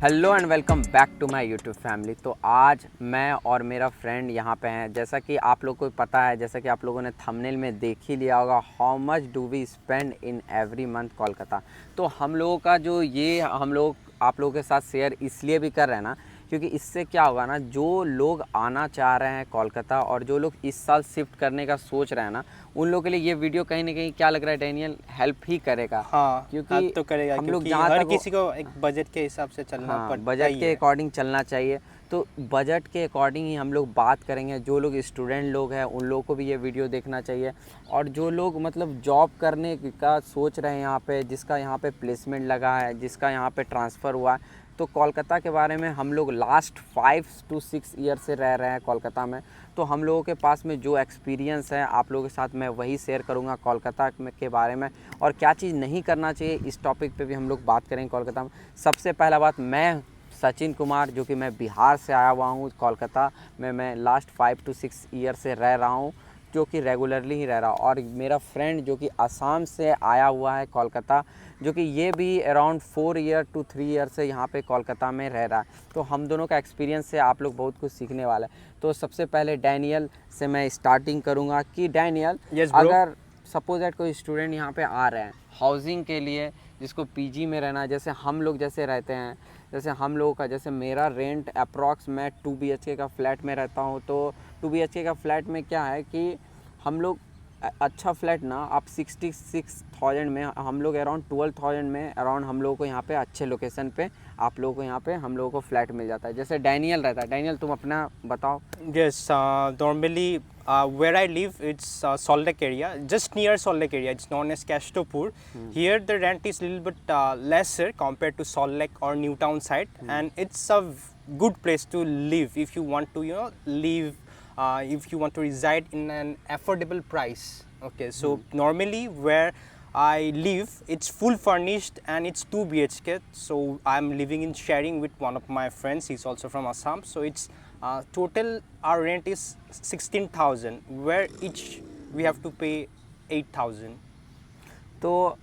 Hello and welcome back to my YouTube family. तो आज मैं और मेरा फ्रेंड यहाँ पे हैं। जैसा कि आप लोग को पता है, जैसा कि आप लोगों ने थंबनेल में देख ही लिया होगा, how much do we spend in every month Kolkata. तो हम लोगों का जो ये हम लोग आप लोगों के साथ शेयर इसलिए भी कर रहे हैं ना, क्योंकि इससे क्या होगा ना, जो लोग आना चाह रहे हैं कोलकाता और जो लोग इस साल शिफ्ट करने का सोच रहे हैं ना, उन लोगों के लिए ये वीडियो कहीं ना कहीं क्या लग रहा है डैनियल, हेल्प ही करेगा। हाँ, क्योंकि हेल्प तो करेगा हम लोग क्योंकि जहाँ हर तक किसी को एक बजट के हिसाब से चलना हाँ, पड़ता बजट ही के है। अकॉर्डिंग चलना चाहिए। तो बजट के अकॉर्डिंग ही हम लोग बात करेंगे। जो लोग स्टूडेंट लोग हैं उन लोगों को भी ये वीडियो देखना चाहिए, और जो लोग मतलब जॉब करने का सोच रहे हैं यहाँ पे, जिसका यहाँ पे प्लेसमेंट लगा है, जिसका यहाँ पे ट्रांसफ़र हुआ है, तो कोलकाता के बारे में हम लोग लास्ट 5 to 6 ईयर से रह रहे हैं कोलकाता में। तो हम लोगों के पास में जो एक्सपीरियंस है आप लोगों के साथ मैं वही शेयर करूंगा कोलकाता के बारे में, और क्या चीज़ नहीं करना चाहिए इस टॉपिक पे भी हम लोग बात करेंगे कोलकाता में। सबसे पहला बात, मैं सचिन कुमार, जो कि मैं बिहार से आया हुआ हूँ कोलकाता में। मैं लास्ट 5 to 6 ईयर से रह रहा हूँ, जो कि रेगुलरली ही रह रहा हूँ। और मेरा फ्रेंड जो कि असम से आया हुआ है कोलकाता, जो कि ये भी अराउंड 4 ईयर to 3 ईयर से यहाँ पे कोलकाता में रह रहा है। तो हम दोनों का एक्सपीरियंस से आप लोग बहुत कुछ सीखने वाला है। तो सबसे पहले डैनियल से मैं स्टार्टिंग करूँगा कि डैनियल, यस ब्रो। अगर सपोज दैट कोई स्टूडेंट यहाँ पे आ रहे हैं हाउसिंग के लिए, जिसको पीजी में रहना है, जैसे हम लोग जैसे रहते हैं, जैसे हम लोगों का, जैसे मेरा रेंट अप्रॉक्स, मैं 2 BHK का फ्लैट में रहता हूँ। तो 2 BHK का फ्लैट में क्या है कि हम लोग अच्छा फ्लैट ना आप 66,000 में, हम लोग अराउंड 12,000 में अराउंड हम लोगों को यहाँ पे अच्छे लोकेशन पे आप लोगों को यहाँ पे हम लोगों को फ्लैट मिल जाता है। जैसे डैनियल रहता है, डैनियल तुम अपना बताओ। Yes, normally where I live, it's Salt Lake area, just near Salt Lake area. It's known as Kashtopur. Here the rent is a little bit lesser compared to Salt Lake or Newtown side, and it's a good place to live if you want to, live, if you want to reside in an affordable price. Okay, so normally where I live, it's full furnished and it's 2 BHK. So I'm living in sharing with one of my friends. He's also from Assam. So it's total our rent is 16,000, where each we have to pay 8,000. तो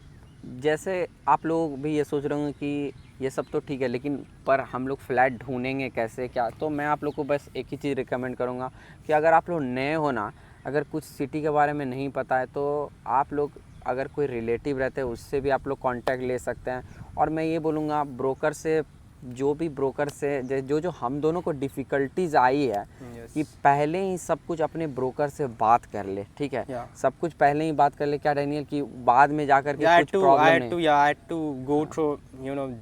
जैसे आप लोग भी ये सोच रहे होंगे कि ये सब तो ठीक है, लेकिन पर हम लोग फ्लैट ढूंढेंगे कैसे क्या। तो मैं आप लोग को बस एक ही चीज़ रिकमेंड करूँगा कि अगर आप लोग नए हो ना, अगर कुछ सिटी के बारे में नहीं पता है, तो आप लोग अगर कोई रिलेटिव रहते हैं उससे भी आप लोग कांटेक्ट ले सकते हैं। और मैं ये बोलूँगा ब्रोकर से, जो भी ब्रोकर से जो जो हम दोनों को डिफ़िकल्टीज आई है, Yes. कि पहले ही सब कुछ अपने ब्रोकर से बात कर ले, ठीक है। Yeah. सब कुछ पहले ही बात कर ले, क्या डैनियल, कि बाद में जाकर के Yeah, कुछ प्रॉब्लम नहीं। I had to go through,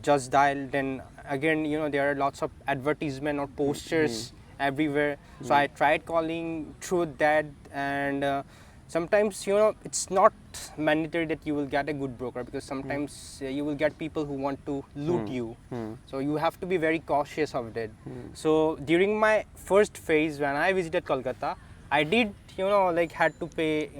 Just Dial. Then again, there are lots of advertisement or posters everywhere. So I tried calling through that, and sometimes, it's not mandatory that you will get a good broker, because sometimes you will get people who want to loot you. So you have to be very cautious of that. So during my first phase when I visited Kolkata, I did, had to pay,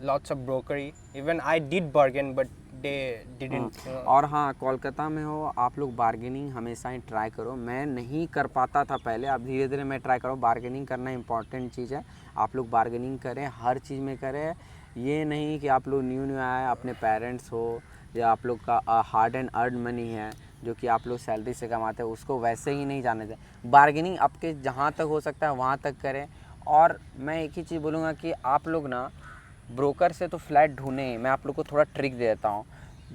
lots of brokery. Even I did bargain, but they didn't. और हाँ, कोलकाता में हो आप लोग bargaining हमेशा ही try करो। मैं नहीं कर पाता था पहले, अब धीरे धीरे मैं ट्राई करूँ। बार्गेनिंग करना इंपॉर्टेंट चीज़ है, आप लोग बार्गेनिंग करें, हर चीज़ में करें। ये नहीं कि आप लोग न्यू आए, अपने पेरेंट्स हो या आप लोग का हार्ड एंड अर्न मनी है जो कि आप लोग सैलरी से कमाते हैं, उसको वैसे ही नहीं जाने दें। बार्गेनिंग आपके जहाँ तक हो सकता है वहाँ तक करें। और मैं एक ही चीज़ बोलूँगा कि आप लोग ना ब्रोकर से तो फ्लैट ढूंढें। मैं आप लोग को थोड़ा ट्रिक दे देता हूँ,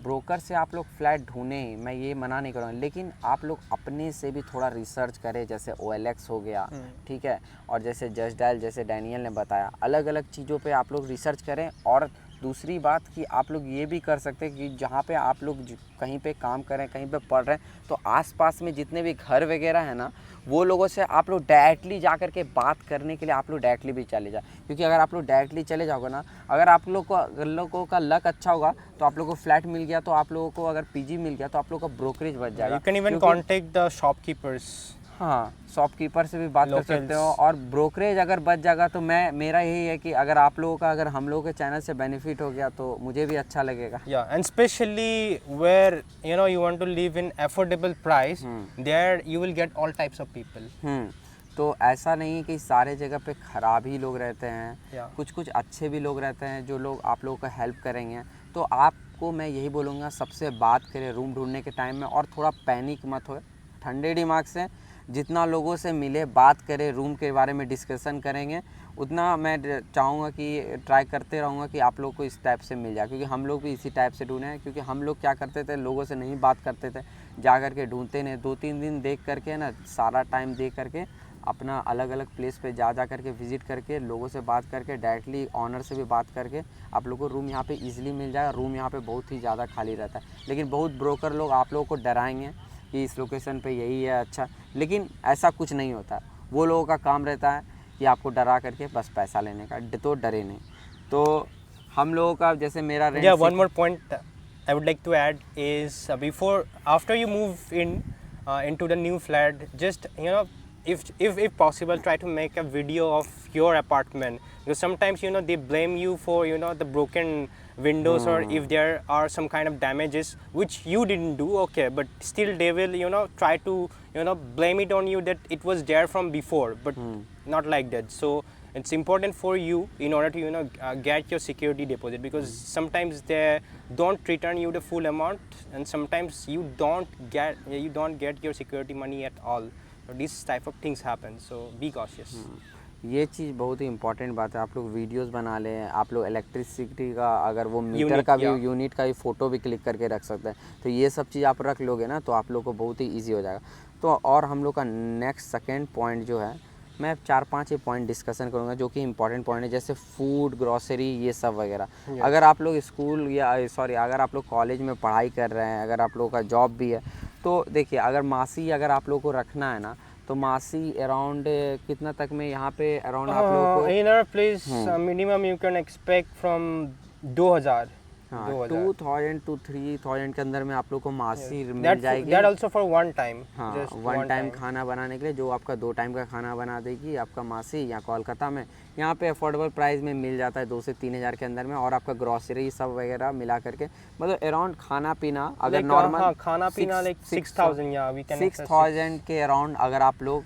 ब्रोकर से आप लोग फ्लैट ढूंढें, मैं ये मना नहीं करूँगा, लेकिन आप लोग अपने से भी थोड़ा रिसर्च करें। जैसे OLX हो गया, ठीक है, और जैसे जस्ट डायल, जैसे डैनियल ने बताया, अलग अलग चीज़ों पे आप लोग रिसर्च करें। और दूसरी बात कि आप लोग ये भी कर सकते हैं कि जहाँ पे आप लोग कहीं पे काम करें, कहीं पे पढ़ रहे हैं, तो आसपास में जितने भी घर वगैरह है ना, वो लोगों से आप लोग डायरेक्टली जा कर के बात करने के लिए आप लोग डायरेक्टली भी चले जाए। क्योंकि अगर आप लोग डायरेक्टली चले जाओगे ना, अगर आप लोगों का लक अच्छा होगा तो आप लोगों को फ्लैट मिल गया, तो आप लोगों को अगर पीजी मिल गया तो आप लोगों का ब्रोकरेज बच जाएगा। You can even क्योंकि contact the shopkeepers. हाँ, शॉपकीपर से भी बात कर सकते हो। Locals. और ब्रोकरेज अगर बच जाएगा तो मेरा यही है कि अगर आप लोगों का, अगर हम लोगों के चैनल से बेनिफिट हो गया तो मुझे भी अच्छा लगेगा। Yeah, and especially where you want to live in affordable price, there you will get all types of people. तो ऐसा नहीं कि सारे जगह पे ख़राब ही लोग रहते हैं, Yeah. कुछ कुछ अच्छे भी लोग रहते हैं जो लोग आप लोगों का हेल्प करेंगे। तो आपको मैं यही बोलूँगा, सबसे बात करें रूम ढूंढने के टाइम में, और थोड़ा पैनिक मत हो, ठंडे दिमाग से जितना लोगों से मिले, बात करें, रूम के बारे में डिस्कशन करेंगे, उतना मैं चाहूँगा कि ट्राई करते रहूँगा कि आप लोग को इस टाइप से मिल जाए, क्योंकि हम लोग भी इसी टाइप से ढूंढे हैं। क्योंकि हम लोग क्या करते थे, लोगों से नहीं बात करते थे, जा कर के ढूंढते नहीं, 2-3 दिन देख करके ना, सारा टाइम दे करके अपना अलग अलग प्लेस पे जा करके विजिट करके, लोगों से बात करके, डायरेक्टली ऑनर से भी बात करके आप लोग को रूम यहाँ पे इजीली मिल जाएगा। रूम यहाँ पे बहुत ही ज़्यादा खाली रहता है, लेकिन बहुत ब्रोकर लोग आप लोगों को डराएंगे कि इस लोकेशन पे यही है अच्छा, लेकिन ऐसा कुछ नहीं होता। वो लोगों का काम रहता है कि आपको डरा करके बस पैसा लेने का, तो डरे नहीं। तो हम लोगों का जैसे मेरा rent, Yeah, one more point I would like to add is after you move into the new flat, just if possible, try to make a video of your apartment, because sometimes they blame you for the broken windows, or if there are some kind of damages which you didn't do, okay, but still they will try to blame it on you that it was there from before, but not like that. So it's important for you in order to get your security deposit, because sometimes they don't return you the full amount, and sometimes you don't get your security money at all. So these type of things happen, so be cautious. ये चीज़ बहुत ही important बात है। आप लोग videos बना लें, आप लोग इलेक्ट्रिसिटी का अगर वो मीटर Unit, का भी, yeah. यूनिट का भी फ़ोटो भी क्लिक करके रख सकते हैं, तो ये सब चीज़ आप रख लोगे ना, तो आप लोग को बहुत ही ईजी हो जाएगा। तो और हम लोग का नेक्स्ट सेकेंड पॉइंट जो है, मैं 4-5 ही पॉइंट डिस्कशन करूँगा जो कि इंपॉर्टेंट पॉइंट है, जैसे फूड, ग्रॉसरी, ये सब वगैरह। अगर आप लोग स्कूल अगर आप लोग कॉलेज में पढ़ाई कर रहे हैं, अगर आप लोग का जॉब भी है, तो देखिए अगर मासी अगर आप लोग को रखना है ना, तो मासी अराउंड कितना तक में यहाँ पे अराउंड आप लोगों को In our place, minimum you can expect from 2000. हाँ 2000. 2000 to 3000 के अंदर में आप लोग को मासी मिल That जाएगी। that also for one time. हाँ, Just वन टाइम खाना बनाने के लिए, जो आपका 2 टाइम का खाना बना देगी आपका मासी। यहाँ कोलकाता में यहाँ पे अफोर्डेबल प्राइस में मिल जाता है 2 से 3 हज़ार के अंदर में, और आपका ग्रॉसरी सब वगैरह मिला करके, मतलब अराउंड खाना पीना अगर Like, नॉर्मल हाँ, खाना पीना like 6000, yeah, we can access 6000 के अराउंड अगर आप लोग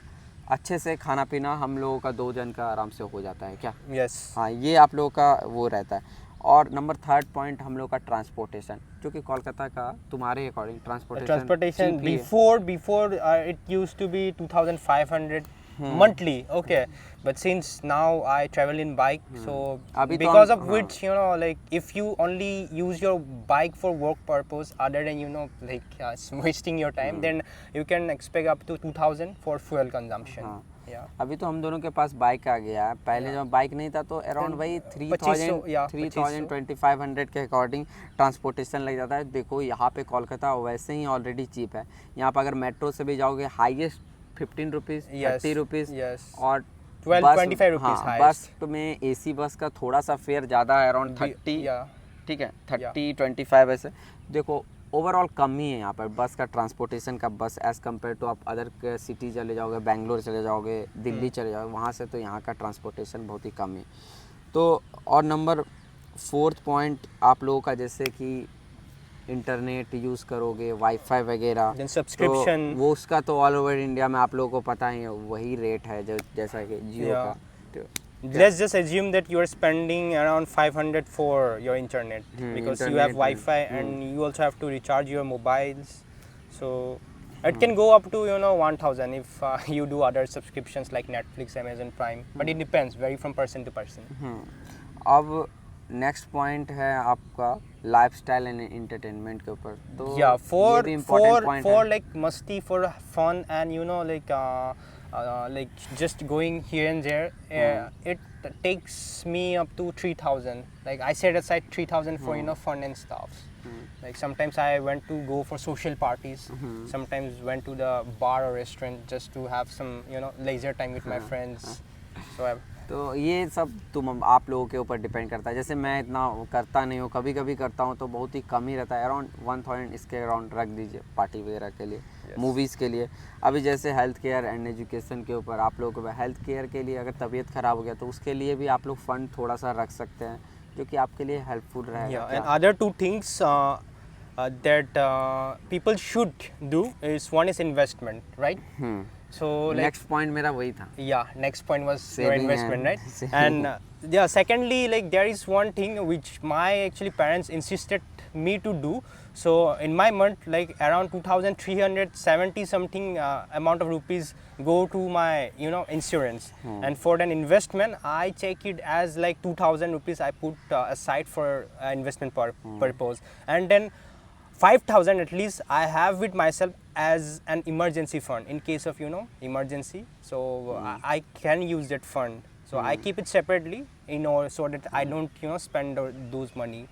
अच्छे से खाना पीना, हम लोगों का 2 जन का आराम से हो जाता है क्या। Yes. हाँ, ये आप लोगों का वो रहता है। और नंबर 3rd पॉइंट हम लोग का ट्रांसपोर्टेशन, जो कि कोलकाता का तुम्हारे according Transportation before it used to be 2500 monthly, okay, but since now I travel in bike, so अभी तो because हम- of which like if you only use your bike for work purpose other than like wasting your time, then you can expect up to 2000 for fuel consumption. हाँ। Yeah. अभी तो हम दोनों के पास bike आ गया है, पहले जब बाइक नहीं था तो अराउंड वही 2500, yeah, 3000 2500 के अकॉर्डिंग ट्रांसपोर्टेशन लग जाता है। देखो यहाँ पे कोलकाता वैसे ही ऑलरेडी चीप है। यहाँ पर अगर मेट्रो से भी जाओगे highest 15 rupees, Yes, 30 rupees, yes. और 12-25 रुपीज़ हाँ, highest. बस में एसी बस का थोड़ा सा फेयर ज़्यादा है, अराउंड 30, Yeah. ठीक है 30-25 ऐसे। देखो ओवरऑल कम ही है यहाँ पर बस का, ट्रांसपोर्टेशन का बस एज़ कम्पेयर टू आप अदर सिटी चले जाओगे, बेंगलोर चले जाओगे, दिल्ली चले जाओगे, वहाँ से तो यहाँ का ट्रांसपोर्टेशन बहुत ही कम है। तो और नंबर 4th पॉइंट आप लोगों का, जैसे कि इंटरनेट यूज़ करोगे, वाईफाई वगैरह, Then subscription. तो वो उसका तो ऑल ओवर इंडिया में आप लोगों को पता ही है, वही रेट है जो जैसा कि जियो Yeah. का। तो Let's just assume that you are spending around 500 for your internet, because you internet have Wi-Fi and you also have to recharge your mobiles. So it can go up to 1000 if you do other subscriptions like Netflix, Amazon Prime. But it depends, vary from person to person. अब next point है आपका lifestyle and entertainment के ऊपर। तो Yeah, ये भी important point for है। like musty, for fun, and like just going here and there, it takes me up to 3000. Like I set aside 3000 for fun and stuff. Like sometimes I went to go for social parties, sometimes went to the bar or restaurant just to have some leisure time with my friends. So तो ये सब आप लोगों के ऊपर depend करता है। जैसे मैं इतना करता नहीं हूँ, कभी कभी करता हूँ तो बहुत ही कम ही रहता है, अराउंड 1000 इसके अराउंड रख दीजिए पार्टी वगैरह के लिए, मूवीज़ के लिए। अभी जैसे हेल्थ केयर एंड एजुकेशन के ऊपर आप लोगों को, हेल्थ केयर के लिए अगर तबीयत ख़राब हो गया तो उसके लिए भी आप लोग फ़ंड थोड़ा सा रख सकते हैं, जो कि आपके लिए हेल्पफुल रहेगा। yeah, and other two things that people should do is, one is investment, right? So like next point मेरा वही था. yeah, next point was your Saving investment, and right? saving. And yeah, secondly, like there is one thing which my actually parents insisted me to do. So in my month, like around 2370 something amount of rupees go to my insurance. And for an investment, I take it as like 2000 rupees I put aside for investment purpose. And then 5000 at least I have with myself as an emergency fund in case of emergency. So I can use that fund. So I keep it separately in order so that I don't spend those money.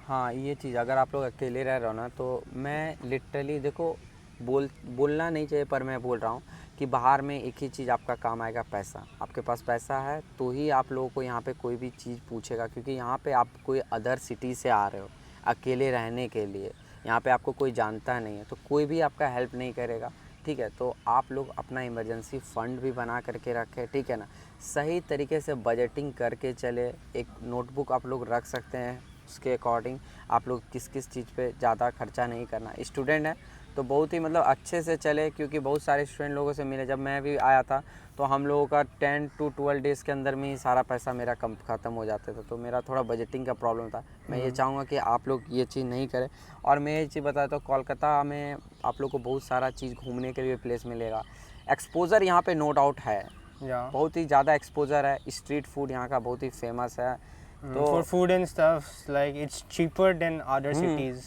हाँ, ये चीज़ अगर आप लोग अकेले रह रहे हो ना, तो मैं लिटरली देखो बोलना नहीं चाहिए, पर मैं बोल रहा हूँ कि बाहर में एक ही चीज़ आपका काम आएगा, पैसा. आपके पास पैसा है तो ही आप लोगों को यहाँ पे कोई भी चीज़ पूछेगा, क्योंकि यहाँ पे आप कोई अदर सिटी से आ रहे हो अकेले रहने के लिए. यहाँ पे आपको कोई जानता नहीं है, तो कोई भी आपका हेल्प नहीं करेगा. ठीक है, तो आप लोग अपना इमरजेंसी फ़ंड भी बना करके रखें. ठीक है ना, सही तरीके से बजटिंग करके चले. एक नोटबुक आप लोग रख सकते हैं, उसके अकॉर्डिंग आप लोग किस किस चीज़ पे ज़्यादा खर्चा नहीं करना. स्टूडेंट है तो बहुत ही मतलब अच्छे से चले, क्योंकि बहुत सारे स्टूडेंट लोगों से मिले. जब मैं भी आया था तो हम लोगों का 10 to 12 डेज़ के अंदर में ही सारा पैसा मेरा कम ख़त्म हो जाता था. तो मेरा थोड़ा बजटिंग का प्रॉब्लम था. मैं ये चाहूँगा कि आप लोग ये चीज़ नहीं करें. और मैं ये चीज़ बताता हूँ, कोलकाता में आप लोग को बहुत सारा चीज़ घूमने के लिए प्लेस मिलेगा. एक्सपोज़र यहाँ पे नो डाउट है, Yeah. बहुत ही ज़्यादा एक्सपोज़र है. स्ट्रीट फूड यहाँ का बहुत ही फेमस है. तो For food and stuff, like it's cheaper than other cities.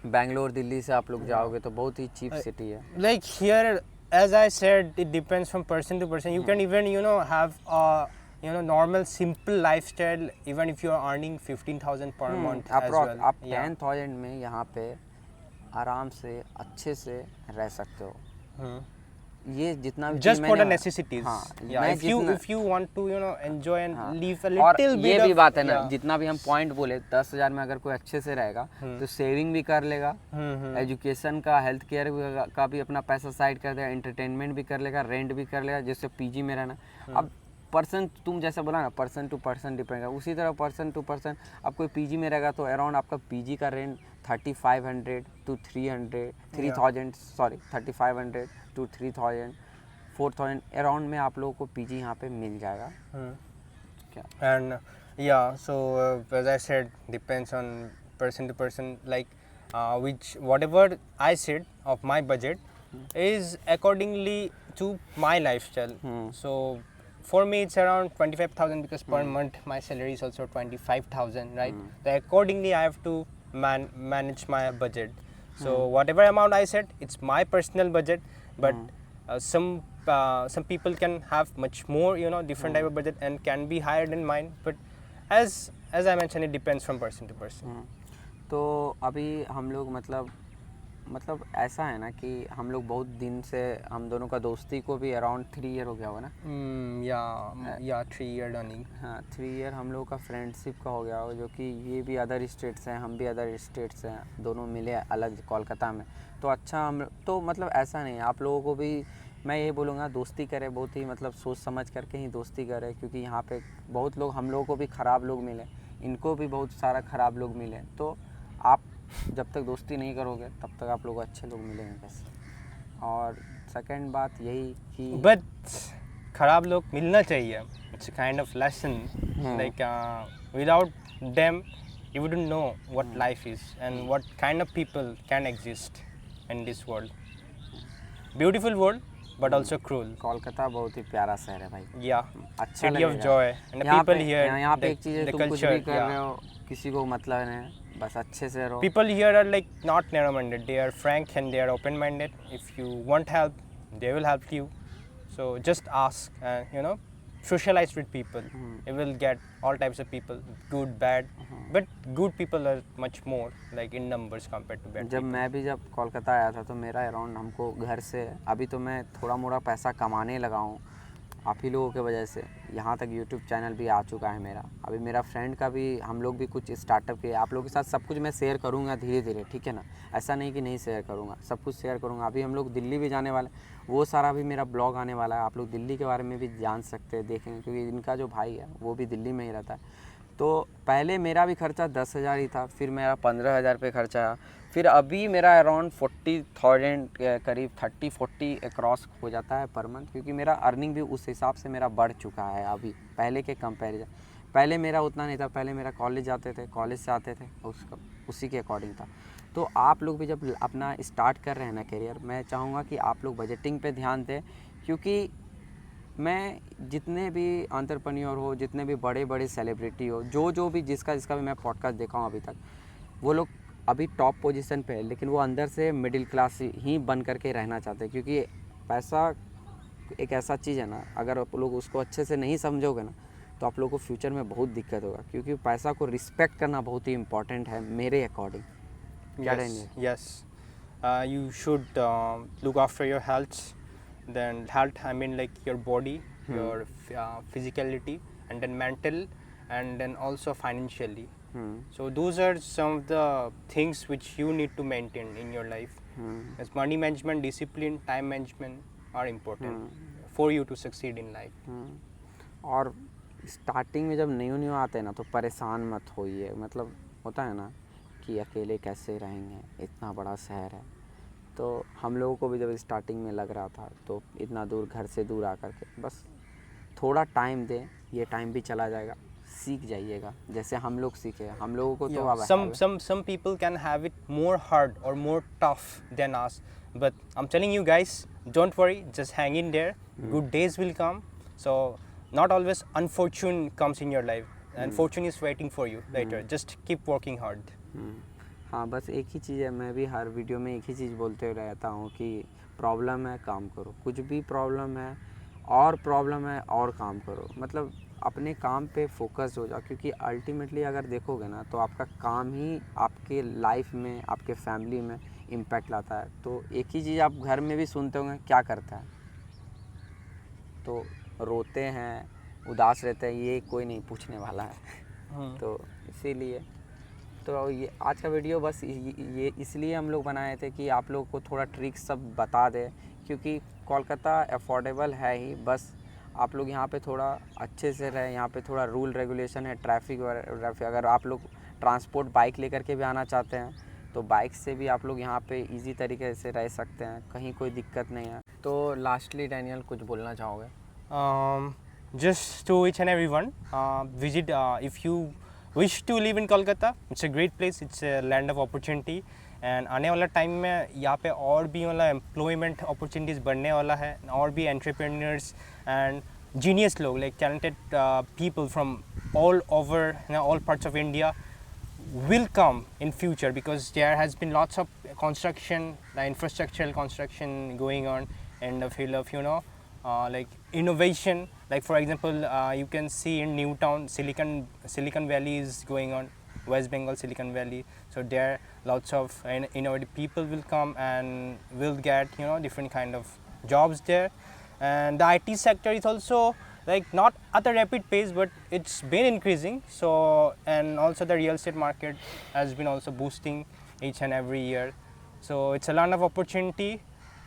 Bangalore Delhi से आप लोग जाओगे तो बहुत ही चीप सिटी है. Like here, as I said, it depends from person to person. You can even have a normal simple lifestyle even if you are earning 15,000 per month as well. आप Yeah. 10,000 में यहाँ पे आराम से अच्छे से रह सकते हो. Hmm. ये जितना भी Just चीज़ for the मैंने- necessities. हाँ, Yeah. मैं If you want to enjoy and हाँ, live a और little bit ये भी of, बात है ना, yeah. जितना भी हम पॉइंट बोले 10,000 में अगर कोई अच्छे से रहेगा तो सेविंग भी कर लेगा, एजुकेशन का, हेल्थ केयर का भी अपना पैसा साइड कर देगा, एंटरटेनमेंट भी कर लेगा, रेंट भी कर लेगा. जैसे पीजी में रहना, अब पर्सन तुम जैसा बोला ना, पर्सन टू पर्सन डिपेंड है. उसी तरह पर्सन टू पर्सन अब कोई पीजी में रहेगा तो अराउंड आपका पीजी का रेंट 3500 to 3500 to 3000 4000 अराउंड में आप लोगों को पीजी यहाँ पे मिल जाएगा. क्या And yeah, so as I said, depends on person to person. Like which whatever I said of my budget is accordingly to my lifestyle. So for me it's around 25,000 because per month my salary is also 25,000, right? So accordingly I have to manage my budget. So whatever amount I said, it's my personal budget, but some people can have much more different type of budget and can be higher than mine, but as I mentioned, it depends from person to person. तो अभी हम लोग मतलब ऐसा है ना कि हम लोग बहुत दिन से हम दोनों का दोस्ती को भी अराउंड 3 ईयर हो गया होगा ना. Yeah, 3 year running. हाँ, 3 ईयर हम लोग का फ्रेंडशिप का हो गया हो, जो कि ये भी अदर स्टेट से हैं, हम भी अदर स्टेट से हैं, दोनों मिले अलग कोलकाता में. तो अच्छा, हम तो मतलब ऐसा नहीं है, आप लोगों को भी मैं ये बोलूँगा दोस्ती करें, बहुत ही मतलब सोच समझ करके ही दोस्ती करें, क्योंकि यहाँ पे बहुत लोग, हम लोगों को भी ख़राब लोग मिले, इनको भी बहुत सारा ख़राब लोग मिले. तो आप जब तक दोस्ती नहीं करोगे तब तक आप लोग अच्छे लोग मिलेंगे कैसे. और सेकंड बात यही कि But खराब लोग मिलना चाहिए. It's a kind of lesson. Like without them, you wouldn't know what life is and what kind of people can exist in this world. Beautiful world, but also cruel. Kolkata बहुत ही प्यारा शहर है भाई. Yeah. अच्छा City of लगेगा. joy and the यहाँ people पे- here. यहाँ पे the- एक चीज़ है, the तुम कुछ culture, भी कर yeah. रहे हो, किसी को मतलब नहीं है, बस अच्छे से रहो. People here are like not narrow-minded. They are frank and they are open-minded. If you want help, they will help you. So just ask and socialize with people. You will get all types of people, good, bad. But good people are much more like in numbers compared to bad जब people. मैं भी जब कोलकाता आया था तो मेरा around, हमको घर से, अभी तो मैं थोड़ा मोड़ा पैसा कमाने लगा हूँ आप ही लोगों के वजह से. यहाँ तक यूट्यूब चैनल भी आ चुका है मेरा. अभी मेरा फ्रेंड का भी, हम लोग भी कुछ स्टार्टअप किए. आप लोगों के साथ सब कुछ मैं शेयर करूँगा धीरे धीरे, ठीक है ना. ऐसा नहीं कि नहीं शेयर करूँगा, सब कुछ शेयर करूँगा. अभी हम लोग दिल्ली भी जाने वाले, वो सारा भी मेरा ब्लॉग आने वाला है. आप लोग दिल्ली के बारे में भी जान सकते हैं, देखेंगे, क्योंकि इनका जो भाई है वो भी दिल्ली में ही रहता है. तो पहले मेरा भी खर्चा 10,000 ही था, फिर मेरा 15,000 पे खर्चा आया, फिर अभी मेरा अराउंड 40,000 के करीब 30-40 क्रॉस हो जाता है पर मंथ, क्योंकि मेरा अर्निंग भी उस हिसाब से मेरा बढ़ चुका है अभी पहले के कंपैरिजन। पहले मेरा उतना नहीं था, पहले मेरा कॉलेज जाते थे, कॉलेज से आते थे, उसका उसी के अकॉर्डिंग था। तो आप लोग भी जब अपना स्टार्ट कर रहे हैं ना करियर, मैं चाहूँगा कि आप लोग बजटिंग पे ध्यान दें, क्योंकि मैं जितने भी एंटरप्रेन्योर हो, जितने भी बड़े बड़े सेलिब्रिटी हो, जो भी जिसका भी मैं पॉडकास्ट देखा हूँ अभी तक, वो लोग अभी टॉप पोजीशन पे है, लेकिन वो अंदर से मिडिल क्लास ही बन करके रहना चाहते हैं। क्योंकि पैसा एक ऐसा चीज़ है ना, अगर आप लोग उसको अच्छे से नहीं समझोगे ना, तो आप लोग को फ्यूचर में बहुत दिक्कत होगा। क्योंकि पैसा को रिस्पेक्ट करना बहुत ही इम्पोर्टेंट है मेरे according. Yes. You should look after your health. Then health, I mean like your body, your physicality, and then mental, and then also financially. So those are some of the things which you need to maintain in your life. As money management, discipline, time management are important for you to succeed in life. और starting में जब new new आते हैं ना, तो परेशान मत होइए। मतलब होता है ना कि अकेले कैसे रहेंगे, इतना बड़ा शहर है। तो हम लोगों को भी जब स्टार्टिंग में लग रहा था, तो इतना दूर घर से दूर आकर के बस थोड़ा टाइम दें, ये टाइम भी चला जाएगा, सीख जाइएगा जैसे हम लोग सीखे। हम लोगों को तो अब Some people can have it more hard or more tough than us, but I'm telling you guys, don't worry, just hang in there. Good days will come. So not always unfortune comes in your life, and fortune is waiting for you later. Just keep working hard. हाँ, बस एक ही चीज़ है, मैं भी हर video में एक ही चीज़ बोलते रहता हूँ कि प्रॉब्लम है काम करो, कुछ भी प्रॉब्लम है और काम करो। मतलब अपने काम पे फोकस हो जाओ, क्योंकि अल्टीमेटली अगर देखोगे ना, तो आपका काम ही आपके लाइफ में, आपके फैमिली में इम्पैक्ट लाता है। तो एक ही चीज़ आप घर में भी सुनते होंगे, क्या करता है, तो रोते हैं, उदास रहते हैं, ये कोई नहीं पूछने वाला है। तो इसीलिए तो ये आज का वीडियो बस ये इसलिए हम लोग बनाए थे कि आप लोग को थोड़ा ट्रिक्स सब बता दें, क्योंकि कोलकाता अफोर्डेबल है ही, बस आप लोग यहाँ पे थोड़ा अच्छे से रहें। यहाँ पे थोड़ा रूल रेगुलेशन है, ट्रैफिक वगैरह। अगर आप लोग ट्रांसपोर्ट बाइक लेकर के भी आना चाहते हैं, तो बाइक से भी आप लोग यहाँ पे इजी तरीके से रह सकते हैं, कहीं कोई दिक्कत नहीं है। तो लास्टली डैनियल कुछ बोलना चाहोगे? Just to each and everyone, visit if you wish to live in Kolkata. It's a great place. It's a land of opportunity. And आने वाला टाइम में यहाँ पे और भी मतलब एम्प्लॉयमेंट अपॉर्चुनिटीज़ बढ़ने वाला है, और भी एंटरप्रेन्योर्स एंड जीनियस लोग, like talented people from all over, all parts of India will come in future, because there has been lots of construction, infrastructural construction going on in the field of like innovation. Like for example, you can see in Newtown, Silicon Valley is going on, West Bengal Silicon Valley. So there lots of innovative people will come and will get different kind of jobs there. And the IT sector is also like not at a rapid pace, but it's been increasing. So, and also the real estate market has been also boosting each and every year. So it's a lot of opportunity.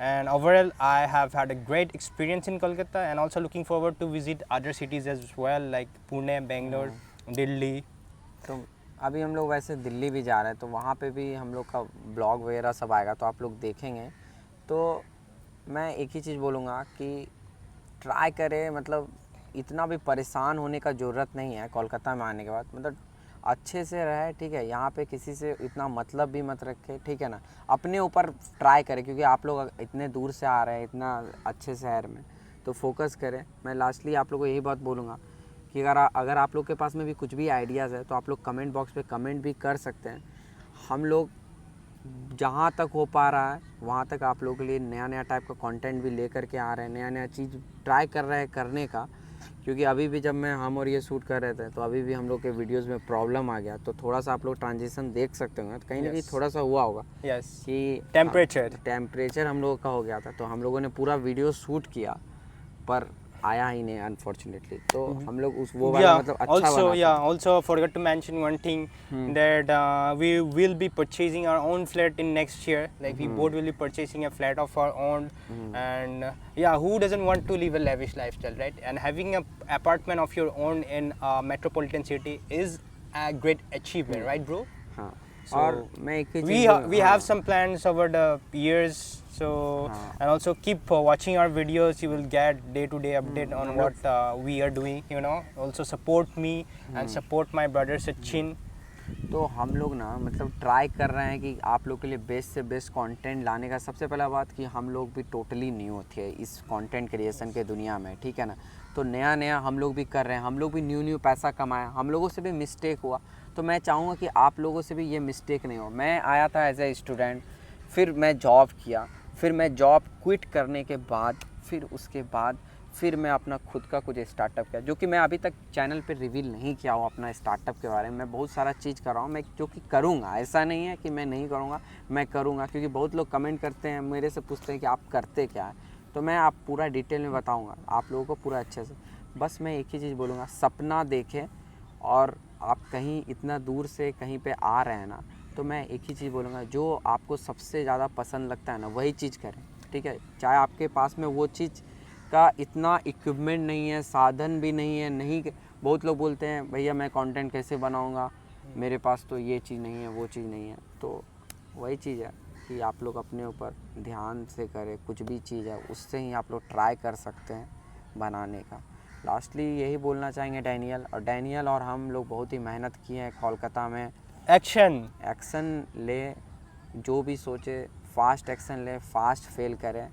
And overall, I have had a great experience in Kolkata, and also looking forward to visit other cities as well, like Pune, Bangalore, Delhi. तो अभी हम लोग वैसे दिल्ली भी जा रहे हैं, तो वहाँ पे भी हम लोग का ब्लॉग वगैरह सब आएगा, तो आप लोग देखेंगे। तो मैं एक ही चीज़ बोलूँगा कि ट्राई करें, मतलब इतना भी परेशान होने का ज़रूरत नहीं है कोलकाता में आने के बाद। मतलब अच्छे से रहे, ठीक है, यहाँ पे किसी से इतना मतलब भी मत रखे, ठीक है ना। अपने ऊपर ट्राई करें, क्योंकि आप लोग इतने दूर से आ रहे हैं इतना अच्छे शहर में, तो फोकस करें। मैं लास्टली आप लोग को यही बात बोलूँगा कि अगर आप लोग के पास में भी कुछ भी आइडियाज़ है, तो आप लोग कमेंट बॉक्स पे कमेंट भी कर सकते हैं। हम लोग जहाँ तक हो पा रहा है वहाँ तक आप लोगों के लिए नया नया टाइप का कंटेंट भी लेकर के आ रहे हैं, नया नया चीज़ ट्राई कर रहे हैं करने का। क्योंकि अभी भी जब हम और ये शूट कर रहे थे, तो अभी भी हम लोग के वीडियोस में प्रॉब्लम आ गया, तो थोड़ा सा आप लोग ट्रांजिशन देख सकते होंगे, तो कहीं ना कहीं थोड़ा सा हुआ होगा कि टेम्परेचर हम लोगों का हो गया था। तो हम लोगों ने पूरा वीडियो शूट किया, पर आया ही नहीं अनफॉर्चुनेटली। तो हम लोग उस वो वाला मतलब अच्छा बना। Also forgot to mention one thing, that we will be purchasing our own flat in next year. Like we both will be purchasing a flat of our own, and who doesn't want to live a lavish lifestyle, right? And having an apartment of your own in a metropolitan city is a great achievement, right, bro? हाँ, और मैं एक ही we cheese we have some plans over the years, so and also keep watching our videos. You will get day-to-day update on what we are doing, you know. Also support me and support my brother Sachin. तो हम लोग ना मतलब try कर रहे हैं कि आप लोग के लिए बेस्ट से बेस्ट कंटेंट लाने का। सबसे पहला बात कि हम लोग भी टोटली न्यू थे इस कंटेंट क्रिएशन के दुनिया में, ठीक है ना। तो नया नया हम लोग भी कर रहे हैं, हम लोग भी न्यू पैसा कमाया, हम लोगों से भी मिस्टेक हुआ। तो मैं चाहूँगा कि आप लोगों से भी ये मिस्टेक नहीं हो। मैं आया था एज ए स्टूडेंट, फिर मैं जॉब किया, फिर मैं जॉब क्विट करने के बाद फिर मैं अपना खुद का कुछ स्टार्टअप किया, जो कि मैं अभी तक चैनल पे रिवील नहीं किया हूँ अपना स्टार्टअप के बारे में। मैं बहुत सारा चीज़ कर रहा हूँ मैं, जो कि करूँगा, ऐसा नहीं है कि मैं नहीं करूँगा, मैं करूँगा। क्योंकि बहुत लोग कमेंट करते हैं, मेरे से पूछते हैं कि आप करते क्या है, तो मैं आप पूरा डिटेल में बताऊँगा आप लोगों को पूरा अच्छे से। बस मैं एक ही चीज़ बोलूँगा, सपना देखें। और आप कहीं इतना दूर से कहीं पे आ रहे हैं ना, तो मैं एक ही चीज़ बोलूँगा, जो आपको सबसे ज़्यादा पसंद लगता है ना वही चीज़ करें, ठीक है। चाहे आपके पास में वो चीज़ का इतना इक्विपमेंट नहीं है, साधन भी नहीं है, नहीं। बहुत लोग बोलते हैं भैया मैं कंटेंट कैसे बनाऊँगा, मेरे पास तो ये चीज़ नहीं है, वो चीज़ नहीं है। तो वही चीज़ है कि आप लोग अपने ऊपर ध्यान से करें, कुछ भी चीज़ है उससे ही आप लोग ट्राई कर सकते हैं बनाने का। लास्टली यही बोलना चाहेंगे डैनियल और हम लोग बहुत ही मेहनत किए हैं कोलकाता में। एक्शन ले, जो भी सोचे फास्ट एक्शन ले, फास्ट फेल करें,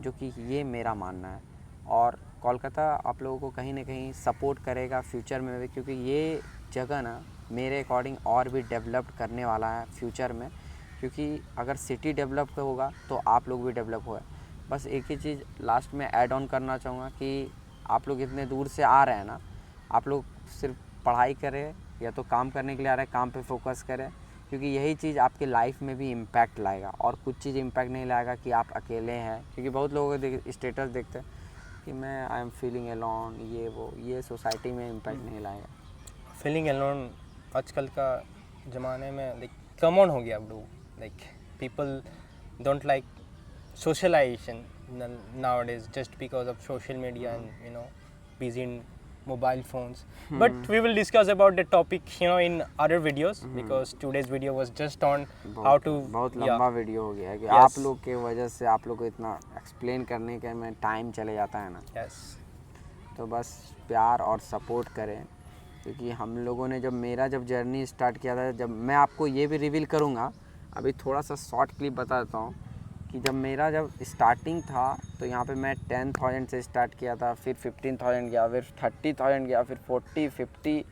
जो कि ये मेरा मानना है। और कोलकाता आप लोगों को कहीं ना कहीं सपोर्ट करेगा फ्यूचर में भी, क्योंकि ये जगह ना मेरे अकॉर्डिंग और भी डेवलप करने वाला है फ्यूचर में। क्योंकि अगर सिटी डेवलप होगा तो आप लोग भी डेवलप होगा। बस एक ही चीज़ लास्ट में ऐड ऑन करना चाहूँगा कि आप लोग इतने दूर से आ रहे हैं ना, आप लोग सिर्फ पढ़ाई करें या तो काम करने के लिए आ रहे हैं, काम पे फोकस करें, क्योंकि यही चीज़ आपके लाइफ में भी इम्पैक्ट लाएगा। और कुछ चीज़ इम्पैक्ट नहीं लाएगा कि आप अकेले हैं, क्योंकि बहुत लोगों के स्टेटस देखते हैं कि मैं आई एम फीलिंग अलोन, ये वो, ये सोसाइटी में इम्पैक्ट नहीं लाएगा। फीलिंग अलोन आजकल का ज़माने में लाइक कॉमन हो गया bro. Like people don't like socialization nowadays just because of social media and you know busy in mobile phones. But we will discuss about the topic you know in other videos because today's video was just on how to बहुत लंबा video हो गया है कि Yes. आप लोग के वजह से आप लोग को इतना एक्सप्लेन करने के में टाइम चले जाता है ना। yes तो बस प्यार और सपोर्ट करें, क्योंकि हम लोगों ने जब जर्नी स्टार्ट किया था, जब मैं आपको ये भी रिवील करूँगा, अभी थोड़ा सा शॉर्ट क्लिप बता देता हूँ कि जब स्टार्टिंग था तो यहाँ पे मैं 10,000 से स्टार्ट किया था, फिर 15,000 गया, फिर 30,000 गया, फिर 40, 50,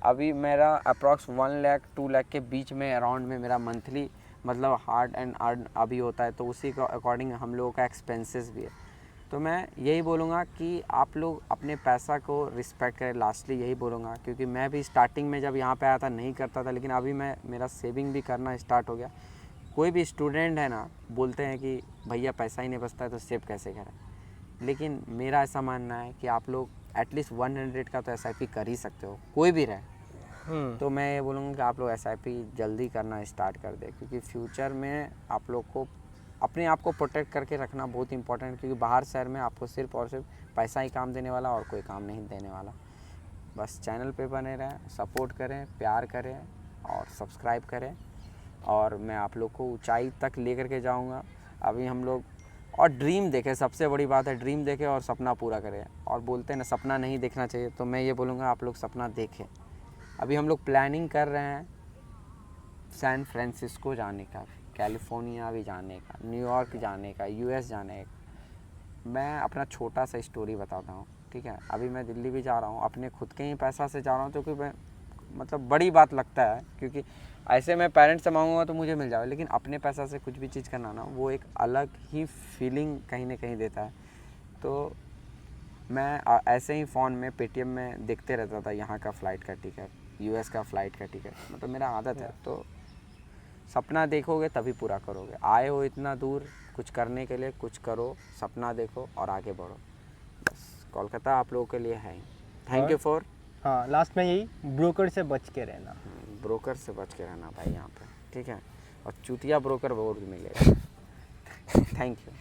अभी मेरा अप्रॉक्स 1 लाख 2 लाख के बीच में अराउंड में मेरा मंथली मतलब हार्ड एंड अर्न अभी होता है। तो उसी के अकॉर्डिंग हम लोगों का एक्सपेंसेस भी है। तो मैं यही बोलूँगा कि आप लोग अपने पैसा को रिस्पेक्ट करें, लास्टली यही बोलूँगा। क्योंकि मैं भी स्टार्टिंग में जब यहाँ पे आया था नहीं करता था, लेकिन अभी मेरा सेविंग भी करना स्टार्ट हो गया। कोई भी स्टूडेंट है ना, बोलते हैं कि भैया पैसा ही नहीं बचता है तो सेव कैसे करें, लेकिन मेरा ऐसा मानना है कि आप लोग एटलीस्ट 100 का तो SIP कर ही सकते हो, कोई भी रहे। तो मैं ये बोलूँगा कि आप लोग SIP जल्दी करना स्टार्ट कर दें, क्योंकि फ्यूचर में आप लोग को अपने आप को प्रोटेक्ट करके रखना बहुत इंपॉर्टेंट है। क्योंकि बाहर शहर में आपको सिर्फ और सिर्फ पैसा ही काम देने वाला और कोई काम नहीं देने वाला। बस चैनल पे बने रहें, सपोर्ट करें, प्यार करें और सब्सक्राइब करें, और मैं आप लोग को ऊंचाई तक लेकर के जाऊंगा। अभी हम लोग और ड्रीम देखें, सबसे बड़ी बात है ड्रीम देखें और सपना पूरा करें। और बोलते हैं ना सपना नहीं देखना चाहिए, तो मैं ये बोलूँगा आप लोग सपना देखें। अभी हम लोग प्लानिंग कर रहे हैं सैन फ्रांसिस्को जाने का, कैलिफोर्निया भी जाने का, न्यूयॉर्क जाने का, US जाने का। मैं अपना छोटा सा स्टोरी बताता हूँ, ठीक है। अभी मैं दिल्ली भी जा रहा हूँ, अपने खुद के ही पैसा से जा रहा हूँ, तो क्योंकि मैं मतलब बड़ी बात लगता है, क्योंकि ऐसे मैं पेरेंट्स से मांगूंगा तो मुझे मिल जाएगा, लेकिन अपने पैसा से कुछ भी चीज़ करना ना, वो एक अलग ही फीलिंग कहीं ना कहीं देता है। तो मैं ऐसे ही फ़ोन में पेटीएम में देखते रहता था यहाँ का फ़्लाइट का टिकट, US का फ़्लाइट का टिकट, मतलब मेरा आदत है। तो सपना देखोगे तभी पूरा करोगे। आए हो इतना दूर कुछ करने के लिए, कुछ करो, सपना देखो और आगे बढ़ो। बस कोलकाता आप लोगों के लिए है ही। Thank you for. हाँ लास्ट में यही ब्रोकर से बच के रहना, ब्रोकर से बच के रहना भाई यहाँ पे, ठीक है। और चूतिया ब्रोकर बहुत मिलेगा। Thank you.